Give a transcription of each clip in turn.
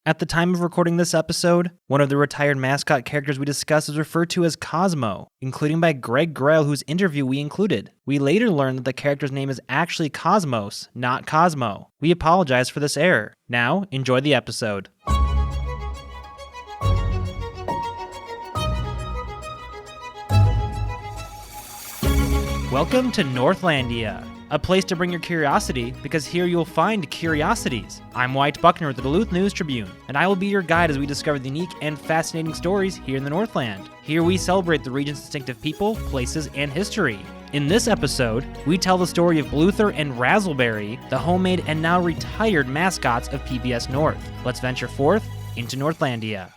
At the time of recording this episode, one of the retired mascot characters we discussed is referred to as Cosmo, including by Greg Grell, whose interview we included. We later learned that the character's name is actually Cosmos, not Cosmo. We apologize for this error. Now, enjoy the episode. Welcome to Northlandia, a place to bring your curiosity, because here you'll find curiosities. I'm Wyatt Buckner with the Duluth News Tribune, and I will be your guide as we discover the unique and fascinating stories here in the Northland. Here we celebrate the region's distinctive people, places, and history. In this episode, we tell the story of Bluether and Razzleberry, the homemade and now retired mascots of PBS North. Let's venture forth into Northlandia.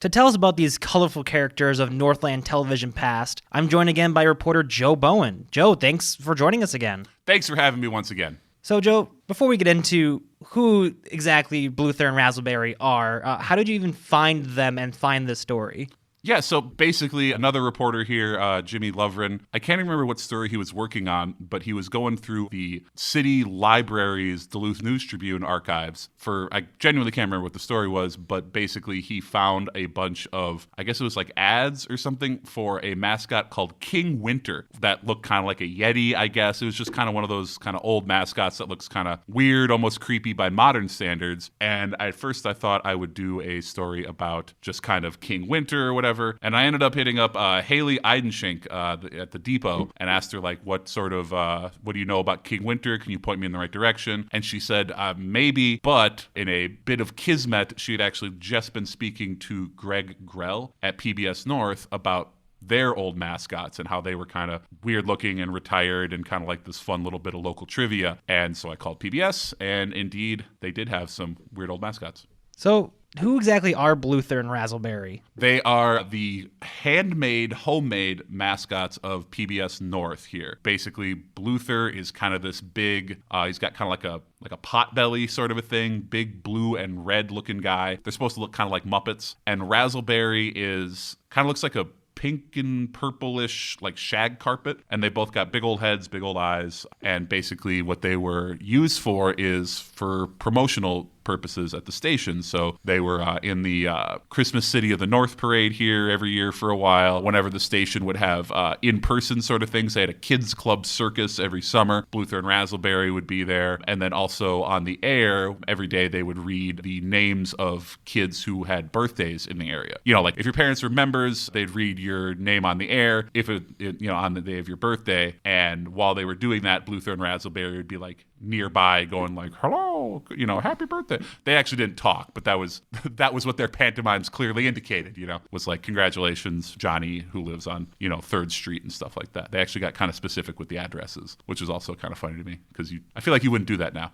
To tell us about these colorful characters of Northland television past, I'm joined again by reporter Joe Bowen. Joe, thanks for joining us again. Thanks for having me once again. So, Joe, before we get into who exactly Bluether and Razzleberry are, how did you even find them and find this story? Yeah, so basically another reporter here, Jimmy Lovren, I can't remember what story he was working on, but he was going through the city library's Duluth News Tribune archives I genuinely can't remember what the story was, but basically he found a bunch of, I guess it was like ads or something for a mascot called King Winter that looked kind of like a Yeti, I guess. It was just kind of one of those kind of old mascots that looks kind of weird, almost creepy by modern standards. And at first I thought I would do a story about just kind of King Winter or whatever. And I ended up hitting up Haley Eidenschink at the depot and asked her, like, what do you know about King Winter? Can you point me in the right direction? And she said, maybe, but in a bit of kismet, she had actually just been speaking to Greg Grell at PBS North about their old mascots and how they were kind of weird looking and retired and kind of like this fun little bit of local trivia. And so I called PBS, and indeed, they did have some weird old mascots. So, who exactly are Bluether and Razzleberry? They are the handmade, homemade mascots of PBS North here. Basically, Bluether is kind of this big, he's got kind of like a pot belly sort of a thing, big blue and red looking guy. They're supposed to look kind of like Muppets. And Razzleberry kind of looks like a pink and purplish like shag carpet, and they both got big old heads, big old eyes, and basically what they were used for is for promotional purposes at the station. So they were in the Christmas City of the North parade here every year for a while. Whenever the station would have in-person sort of things, they had a kids club circus every summer. Bluether and Razzleberry would be there. And then also on the air, every day they would read the names of kids who had birthdays in the area. You know, like if your parents were members, they'd read your name on the air if on the day of your birthday. And while they were doing that, Bluether and Razzleberry would be like nearby going like, hello, happy birthday. They actually didn't talk, but that was what their pantomimes clearly indicated, was like, congratulations, Johnny, who lives on, 3rd Street and stuff like that. They actually got kind of specific with the addresses, which is also kind of funny to me because I feel like you wouldn't do that now.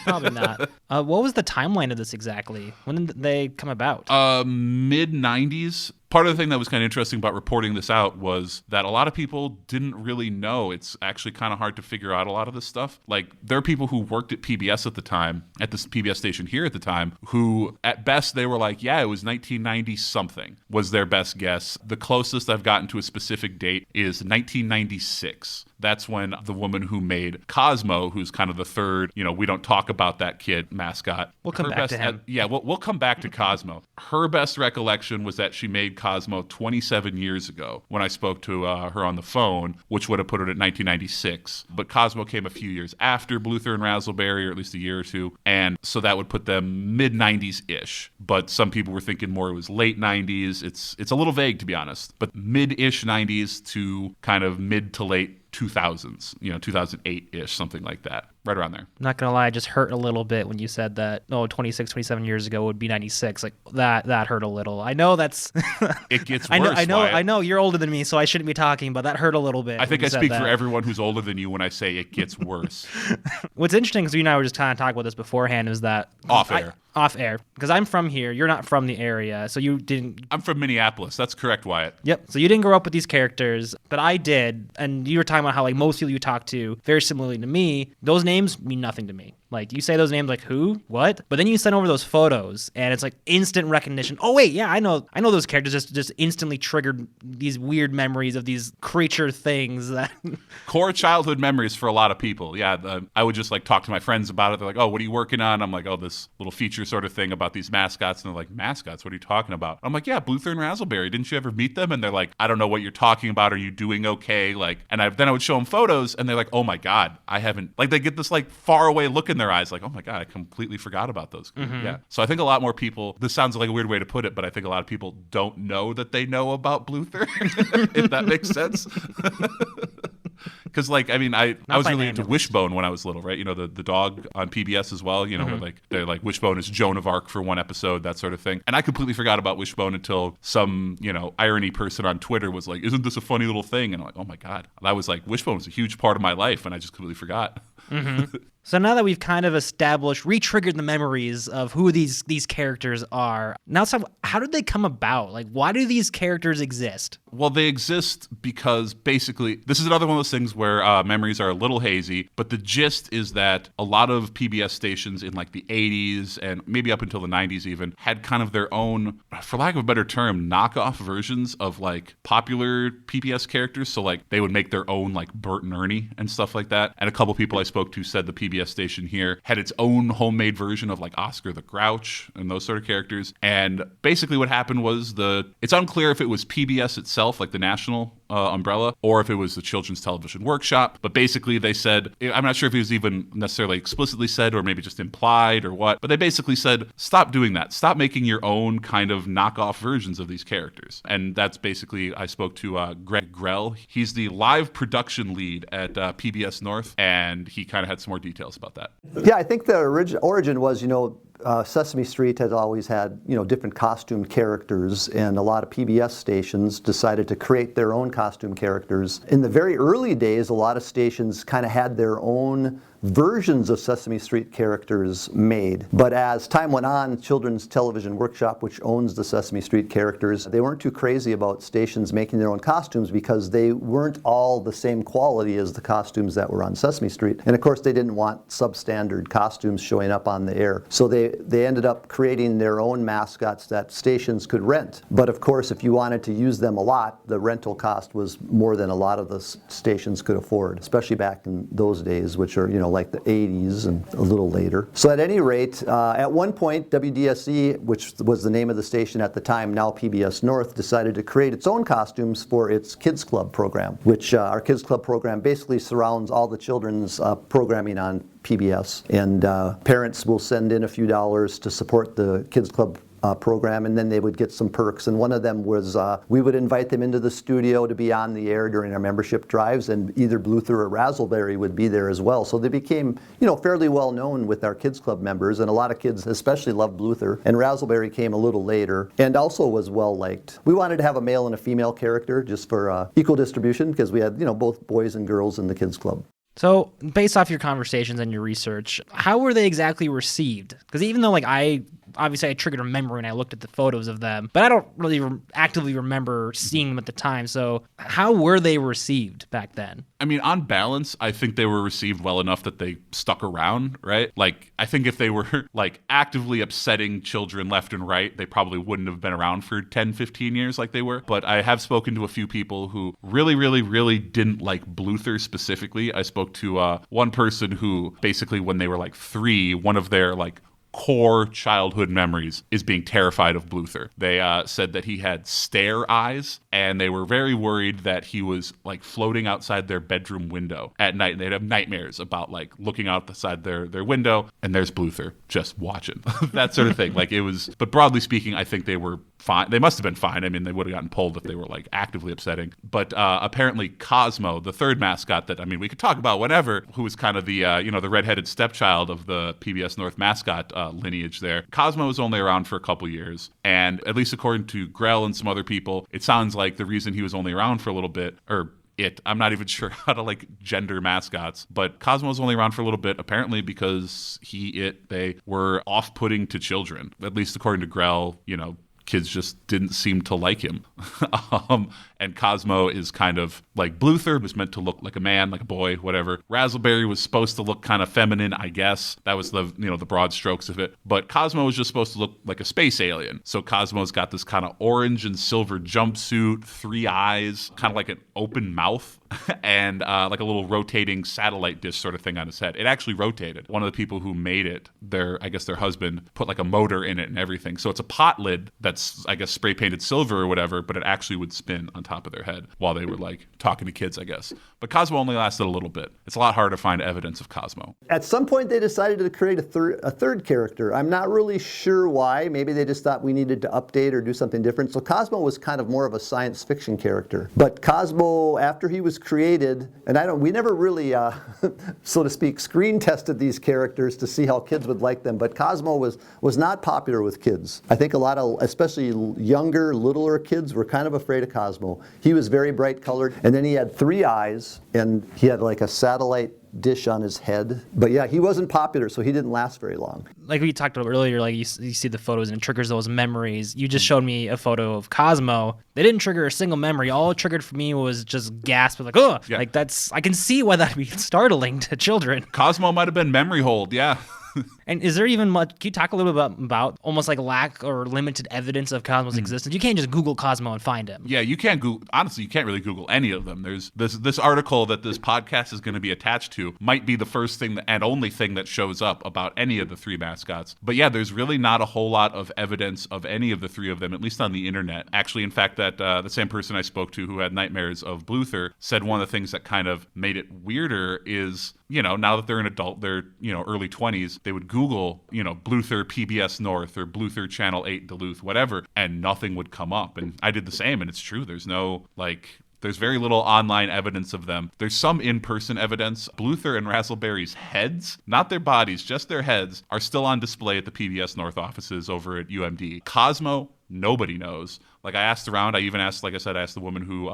Probably not. What was the timeline of this exactly? When did they come about? Mid-90s. Part of the thing that was kind of interesting about reporting this out was that a lot of people didn't really know. It's actually kind of hard to figure out a lot of this stuff. Like, there are people who worked at PBS at the time, at this PBS station here at the time, who at best they were like, yeah, it was 1990 something was their best guess. The closest I've gotten to a specific date is 1996. That's when the woman who made Cosmo, who's kind of the third, we don't talk about that kid mascot. We'll come back to him. We'll come back to Cosmo. Her best recollection was that she made Cosmo 27 years ago when I spoke to her on the phone, which would have put her at 1996. But Cosmo came a few years after Bluether and Razzleberry, or at least a year or two. And so that would put them mid-90s-ish. But some people were thinking more it was late 90s. It's a little vague, to be honest. But mid-ish 90s to kind of mid to late 2000s, 2008-ish, something like that. Right around there. I'm not going to lie, I just hurt a little bit when you said that, 26, 27 years ago would be 96. Like, that hurt a little. I know that's... It gets worse, I know you're older than me, so I shouldn't be talking, but that hurt a little bit. I think I speak for everyone who's older than you when I say it gets worse. What's interesting, because you and I were just kind of talking about this beforehand, is that... Off air, because I'm from here. You're not from the area, so you didn't... I'm from Minneapolis. That's correct, Wyatt. Yep. So you didn't grow up with these characters, but I did, and you were talking about how like most people you talk to, very similarly to me, those names mean nothing to me. Like, you say those names like, who? What? But then you send over those photos, and it's like instant recognition. Oh, wait, yeah, I know those characters just instantly triggered these weird memories of these creature things. That core childhood memories for a lot of people. Yeah, I would just, like, talk to my friends about it. They're like, oh, what are you working on? I'm like, oh, this little feature teacher sort of thing about these mascots. And they're like, mascots? What are you talking about? I'm like, yeah, Bluether and Razzleberry. Didn't you ever meet them? And they're like, I don't know what you're talking about. Are you doing okay? Like, and then I would show them photos and they're like, oh my God, I haven't, like they get this like far away look in their eyes. Like, oh my God, I completely forgot about those. Yeah. So I think a lot more people, this sounds like a weird way to put it, but I think a lot of people don't know that they know about Bluether, if that makes sense. Because, like, I mean, I was really into Wishbone when I was little, right? You know, the dog on PBS as well, you know, where, like, they're like, Wishbone is Joan of Arc for one episode, that sort of thing. And I completely forgot about Wishbone until some, you know, irony person on Twitter was like, isn't this a funny little thing? And I'm like, oh my God. That was like, Wishbone was a huge part of my life, and I just completely forgot. So now that we've kind of established, re-triggered the memories of who these characters are, now it's time, how did they come about? Like, why do these characters exist? Well, they exist because basically, this is another one of those things where memories are a little hazy, but the gist is that a lot of PBS stations in like the 80s and maybe up until the 90s even had kind of their own, for lack of a better term, knockoff versions of like popular PBS characters. So like they would make their own like Bert and Ernie and stuff like that. And a couple people I spoke to said the PBS station here had its own homemade version of like Oscar the Grouch and those sort of characters. And basically what happened was it's unclear if it was PBS itself, like the national umbrella, or if it was the Children's Television Workshop. But basically they said, I'm not sure if it was even necessarily explicitly said or maybe just implied or what, but they basically said, stop doing that. Stop making your own kind of knockoff versions of these characters. And that's basically, I spoke to Greg Grell. He's the live production lead at PBS North, and he kind of had some more details about that. Yeah, I think the origin was, Sesame Street has always had, different costume characters, and a lot of PBS stations decided to create their own costume characters. In the very early days, a lot of stations kind of had their own versions of Sesame Street characters made. But as time went on, Children's Television Workshop, which owns the Sesame Street characters, they weren't too crazy about stations making their own costumes because they weren't all the same quality as the costumes that were on Sesame Street. And of course, they didn't want substandard costumes showing up on the air. So they ended up creating their own mascots that stations could rent. But of course, if you wanted to use them a lot, the rental cost was more than a lot of the stations could afford, especially back in those days, which are, like the 80s and a little later. So at any rate, at one point, WDSE, which was the name of the station at the time, now PBS North, decided to create its own costumes for its Kids Club program, which our Kids Club program basically surrounds all the children's programming on PBS. And parents will send in a few dollars to support the Kids Club program, and then they would get some perks. And one of them was we would invite them into the studio to be on the air during our membership drives, and either Bluether or Razzleberry would be there as well. So they became, fairly well known with our Kids Club members, and a lot of kids especially loved Bluether. And Razzleberry came a little later and also was well liked. We wanted to have a male and a female character just for equal distribution because we had, both boys and girls in the Kids Club. So, based off your conversations and your research, how were they exactly received? Because even though, I triggered a memory and I looked at the photos of them, but I don't really actively remember seeing them at the time. So, how were they received back then? I mean, on balance, I think they were received well enough that they stuck around, right? Like, I think if they were, actively upsetting children left and right, they probably wouldn't have been around for 10, 15 years like they were. But I have spoken to a few people who really, really, really didn't like Bluether specifically. I spoke to one person who basically when they were 3, one of their core childhood memories is being terrified of Bluether. They said that he had stare eyes, and they were very worried that he was floating outside their bedroom window at night. And they'd have nightmares about looking out the side their window, and there's Bluether just watching. That sort of thing. But broadly speaking, I think they were fine. They must have been fine. I mean, they would have gotten pulled if they were actively upsetting. But apparently Cosmo, the third mascot that, we could talk about whenever, who was kind of the, the redheaded stepchild of the PBS North mascot lineage there. Cosmo was only around for a couple years. And at least according to Grell and some other people, it sounds like the reason he was only around for a little bit, I'm not even sure how to gender mascots, but Cosmo was only around for a little bit, apparently because they were off-putting to children, at least according to Grell, kids just didn't seem to like him. And Cosmo is kind of like Bluether was meant to look like a man, like a boy, whatever. Razzleberry was supposed to look kind of feminine, I guess. That was the broad strokes of it. But Cosmo was just supposed to look like a space alien. So Cosmo's got this kind of orange and silver jumpsuit, 3 eyes, kind of like an open mouth, and like a little rotating satellite dish sort of thing on his head. It actually rotated. One of the people who made it, their husband, put like a motor in it and everything. So it's a pot lid that's, I guess, spray painted silver or whatever, but it actually would spin on top of their head while they were like talking to kids, I guess. But Cosmo only lasted a little bit. It's a lot harder to find evidence of Cosmo. At some point, they decided to create a third character. I'm not really sure why. Maybe they just thought we needed to update or do something different. So Cosmo was kind of more of a science fiction character. But Cosmo, after he was created, and we never really, so to speak, screen tested these characters to see how kids would like them. But Cosmo was not popular with kids. I think a lot of, especially younger, littler kids were kind of afraid of Cosmo. He was very bright colored, and then he had 3 eyes, and he had like a satellite dish on his head. But yeah, he wasn't popular, so he didn't last very long. Like we talked about earlier, like you see the photos and it triggers those memories. You just showed me a photo of Cosmo. They didn't trigger a single memory. All it triggered for me was just gasp, like, oh, yeah. Like I can see why that'd be startling to children. Cosmo might have been memory hold, yeah. And is there even much, can you talk a little bit about almost like lack or limited evidence of Cosmo's existence? You can't just Google Cosmo and find him. Yeah, you can't Google, honestly, you can't really Google any of them. There's this article that this podcast is going to be attached to might be the first thing and only thing that shows up about any of the 3 mascots. But yeah, there's really not a whole lot of evidence of any of the 3 of them, at least on the internet. Actually, in fact, that the same person I spoke to who had nightmares of Bluether said one of the things that kind of made it weirder is, now that they're an adult, they're, early 20s, they would Google, Bluether PBS North or Bluether Channel 8 Duluth, whatever, and nothing would come up. And I did the same, and it's true. There's no, there's very little online evidence of them. There's some in-person evidence. Bluether and Razzleberry's heads, not their bodies, just their heads, are still on display at the PBS North offices over at UMD. Cosmo, nobody knows. Like, I asked around. I even asked, like I said, I asked the woman who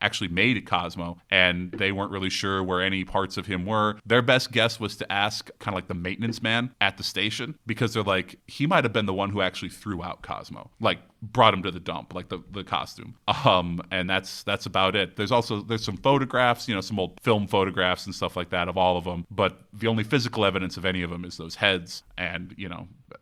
actually made Cosmo, and they weren't really sure where any parts of him were. Their best guess was to ask kind of like the maintenance man at the station, because they're like, he might have been the one who actually threw out Cosmo, like brought him to the dump, like the costume. And that's about it. There's some photographs, some old film photographs and stuff like that of all of them, but the only physical evidence of any of them is those heads, and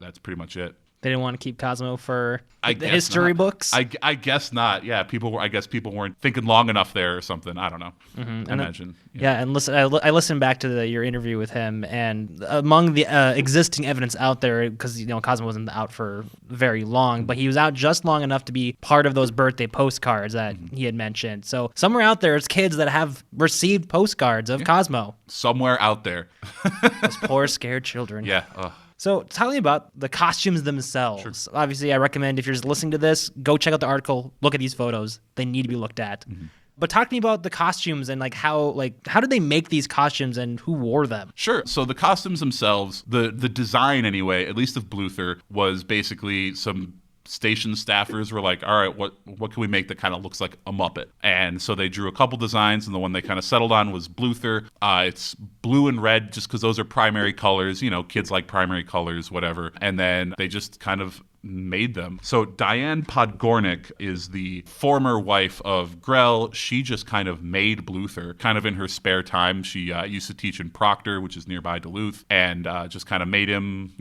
that's pretty much it. They didn't want to keep Cosmo for the history books? I guess not. Yeah, I guess people weren't thinking long enough there or something. I don't know. Mm-hmm. I imagine. Yeah, and listen, I listened back to your interview with him, and among the existing evidence out there, because Cosmo wasn't out for very long, but he was out just long enough to be part of those birthday postcards that he had mentioned. So somewhere out there is kids that have received postcards of Cosmo. Somewhere out there. Those poor scared children. Yeah. So tell me about the costumes themselves. Sure. Obviously, I recommend if you're just listening to this, go check out the article, look at these photos. They need to be looked at. Mm-hmm. But talk to me about the costumes and how did they make these costumes and who wore them? Sure. So the costumes themselves, the design anyway, at least of Bluether, was basically some station staffers were like, all right, what can we make that kind of looks like a Muppet? And so they drew a couple designs, and the one they kind of settled on was Bluether. It's blue and red just because those are primary colors. Kids like primary colors, whatever. And then they just kind of made them. So Diane Podgornick is the former wife of Grell. She just kind of made Bluether kind of in her spare time. She used to teach in Proctor, which is nearby Duluth, and just kind of made him,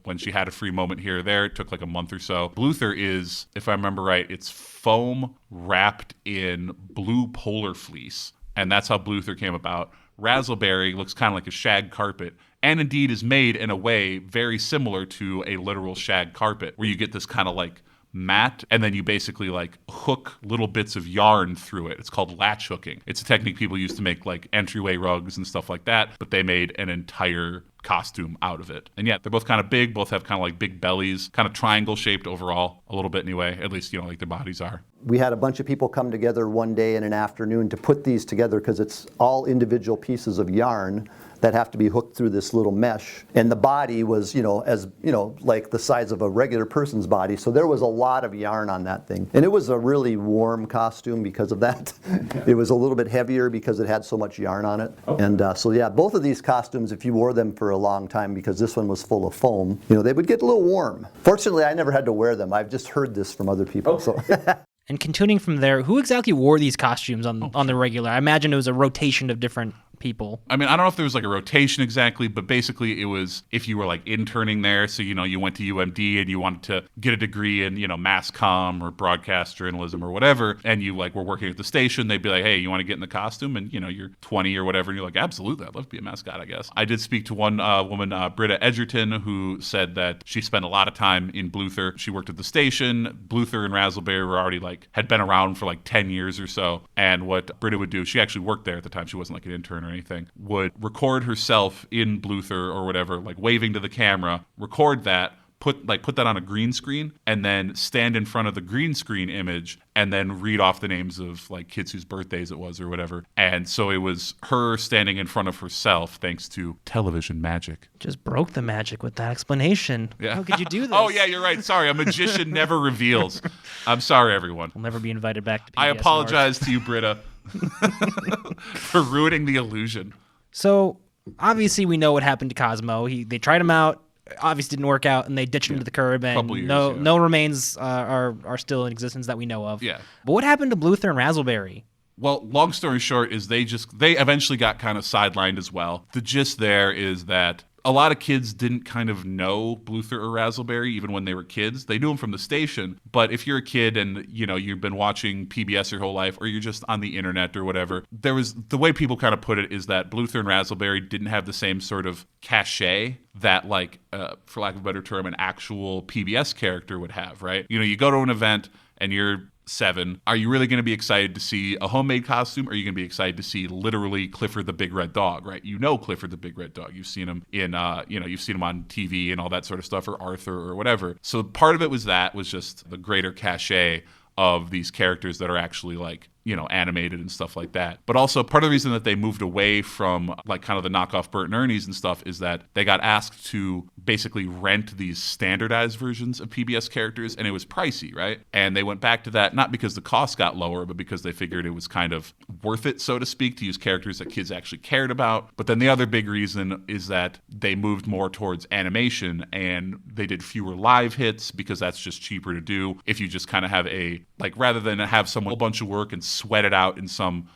when she had a free moment here or there. It took like a month or so. Bluether is, if I remember right, it's foam wrapped in blue polar fleece, and that's how Bluether came about. Razzleberry looks kind of like a shag carpet, and indeed is made in a way very similar to a literal shag carpet, where you get this kind of like mat, and then you basically like hook little bits of yarn through it. It's called latch hooking. It's a technique people use to make like entryway rugs and stuff like that, but they made an entire costume out of it. And yeah, they're both kind of big, both have kind of like big bellies, kind of triangle shaped overall, a little bit anyway, at least, like their bodies are. We had a bunch of people come together one day in an afternoon to put these together because it's all individual pieces of yarn that have to be hooked through this little mesh. And the body was, like the size of a regular person's body. So there was a lot of yarn on that thing. And it was a really warm costume because of that. It was a little bit heavier because it had so much yarn on it. Oh. And so yeah, both of these costumes, if you wore them for a long time because this one was full of foam. They would get a little warm. Fortunately, I never had to wear them. I've just heard this from other people. Okay. So. And continuing from there, who exactly wore these costumes on the regular? I imagine it was a rotation of different people. I mean, I don't know if there was like a rotation exactly, but basically it was if you were like interning there, so you went to UMD and you wanted to get a degree in mass comm or broadcast journalism or whatever, and you like were working at the station, they'd be like, hey, you want to get in the costume? And you're 20 or whatever, and you're like, absolutely, I'd love to be a mascot, I guess. I did speak to one woman, Britta Edgerton, who said that she spent a lot of time in Bluther. She worked at the station. Bluther and Razzleberry were already had been around for 10 years or so, and what Britta would do, she actually worked there at the time, she wasn't like an intern or anything, would record herself in Bluther or whatever, waving to the camera, record that, put that on a green screen, and then stand in front of the green screen image and then read off the names of kids whose birthdays it was or whatever. And so it was her standing in front of herself thanks to television magic. Just broke the magic with that explanation. Yeah. How could you do this? Oh, yeah, you're right. Sorry, a magician never reveals. I'm sorry, everyone. We'll never be invited back to PBS I apologize North. to you, Britta, for ruining the illusion. So, obviously, we know what happened to Cosmo. They tried him out, obviously didn't work out, and they ditched him to the curb, and years, no remains are still in existence that we know of. Yeah. But what happened to Bluther and Razzleberry? Well, long story short is they eventually got kind of sidelined as well. The gist there is that a lot of kids didn't kind of know Bluther or Razzleberry even when they were kids. They knew them from the station, but if you're a kid and you've been watching PBS your whole life, or you're just on the internet or whatever, the way people kind of put it is that Bluther and Razzleberry didn't have the same sort of cachet that for lack of a better term, an actual PBS character would have, right? You go to an event and you're 7. Are you really going to be excited to see a homemade costume, or are you going to be excited to see literally Clifford the Big Red Dog, right? Clifford the Big Red Dog. You've seen him you've seen him on TV and all that sort of stuff, or Arthur or whatever. So part of it was just the greater cachet of these characters that are actually animated and stuff like that. But also part of the reason that they moved away from kind of the knockoff Bert and Ernie's and stuff is that they got asked to basically rent these standardized versions of PBS characters, and it was pricey, right? And they went back to that, not because the cost got lower, but because they figured it was kind of worth it, so to speak, to use characters that kids actually cared about. But then the other big reason is that they moved more towards animation, and they did fewer live hits because that's just cheaper to do. If you just kind of have rather than have someone a bunch of work and sweat it out in some,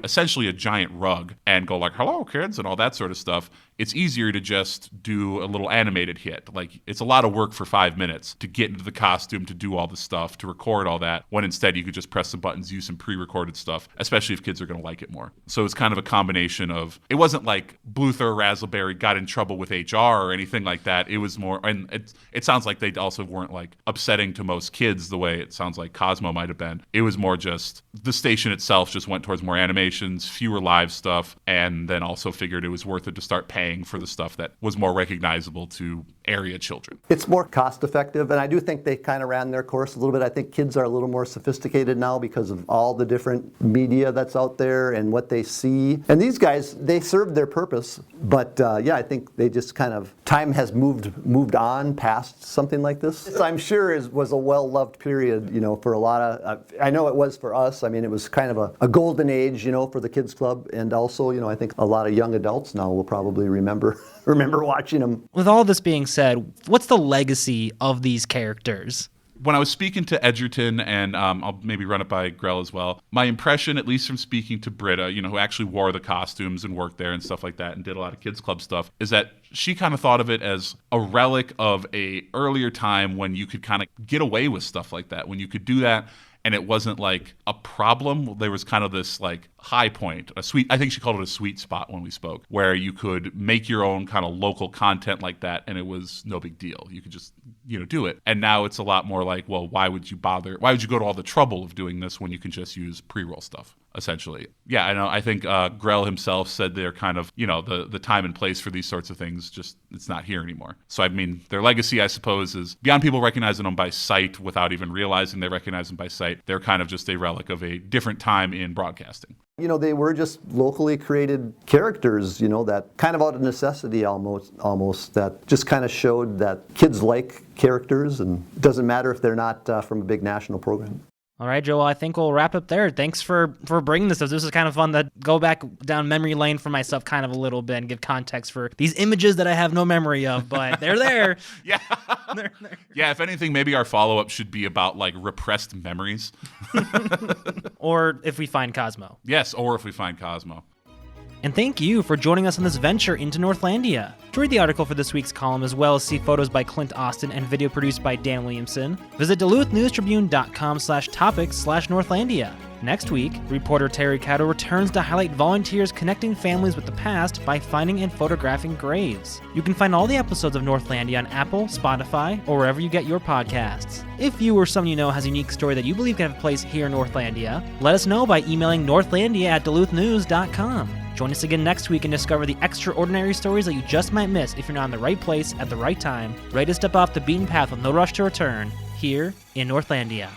essentially a giant rug and go hello, kids, and all that sort of stuff, it's easier to just do a little animated hit. It's a lot of work for 5 minutes to get into the costume, to do all the stuff, to record all that, when instead you could just press some buttons, use some pre-recorded stuff, especially if kids are going to like it more. So it's kind of a combination of, it wasn't like Bluther or Razzleberry got in trouble with HR or anything like that. It was more, and it sounds like they also weren't upsetting to most kids the way it sounds like Cosmo might have been. It was more just, the station itself just went towards more animations, fewer live stuff, and then also figured it was worth it to start paying for the stuff that was more recognizable to area children. It's more cost effective, and I do think they kind of ran their course a little bit. I think kids are a little more sophisticated now because of all the different media that's out there and what they see. And these guys, they served their purpose, but I think they just kind of, time has moved on past something like this. I'm sure was a well-loved period, for a lot of, I know it was for us. I mean, it was kind of a golden age, for the kids club, and also, I think a lot of young adults now will probably remember watching them. With all this being said, what's the legacy of these characters? When I was speaking to Edgerton, and I'll maybe run it by Grell as well, my impression, at least from speaking to Britta, who actually wore the costumes and worked there and stuff like that and did a lot of kids club stuff, is that she kind of thought of it as a relic of a earlier time when you could kind of get away with stuff like that, when you could do that and it wasn't a problem. There was kind of this high point, I think she called it a sweet spot when we spoke, where you could make your own kind of local content like that, and it was no big deal. You could just, do it. And now it's a lot more well, why would you bother? Why would you go to all the trouble of doing this when you can just use pre-roll stuff, essentially? Yeah, I know. I think Grell himself said they're kind of, the time and place for these sorts of things, just, it's not here anymore. So, I mean, their legacy, I suppose, is beyond people recognizing them by sight without even realizing they recognize them by sight. They're kind of just a relic of a different time in broadcasting. They were just locally created characters, that kind of out of necessity almost, that just kind of showed that kids like characters, and it doesn't matter if they're not from a big national program. All right, Joel, I think we'll wrap up there. Thanks for bringing this. This is kind of fun to go back down memory lane for myself kind of a little bit and give context for these images that I have no memory of, but they're there. Yeah. They're there. Yeah, if anything, maybe our follow-up should be about like repressed memories. Or if we find Cosmo. Yes, or if we find Cosmo. And thank you for joining us on this venture into Northlandia. To read the article for this week's column, as well as see photos by Clint Austin and video produced by Dan Williamson, visit duluthnewstribune.com/topics/Northlandia. Next week, reporter Terry Caddo returns to highlight volunteers connecting families with the past by finding and photographing graves. You can find all the episodes of Northlandia on Apple, Spotify, or wherever you get your podcasts. If you or someone you know has a unique story that you believe can have a place here in Northlandia, let us know by emailing northlandia@duluthnew's.com. Join us again next week and discover the extraordinary stories that you just might miss if you're not in the right place at the right time, ready to step off the beaten path with no rush to return, here in Northlandia.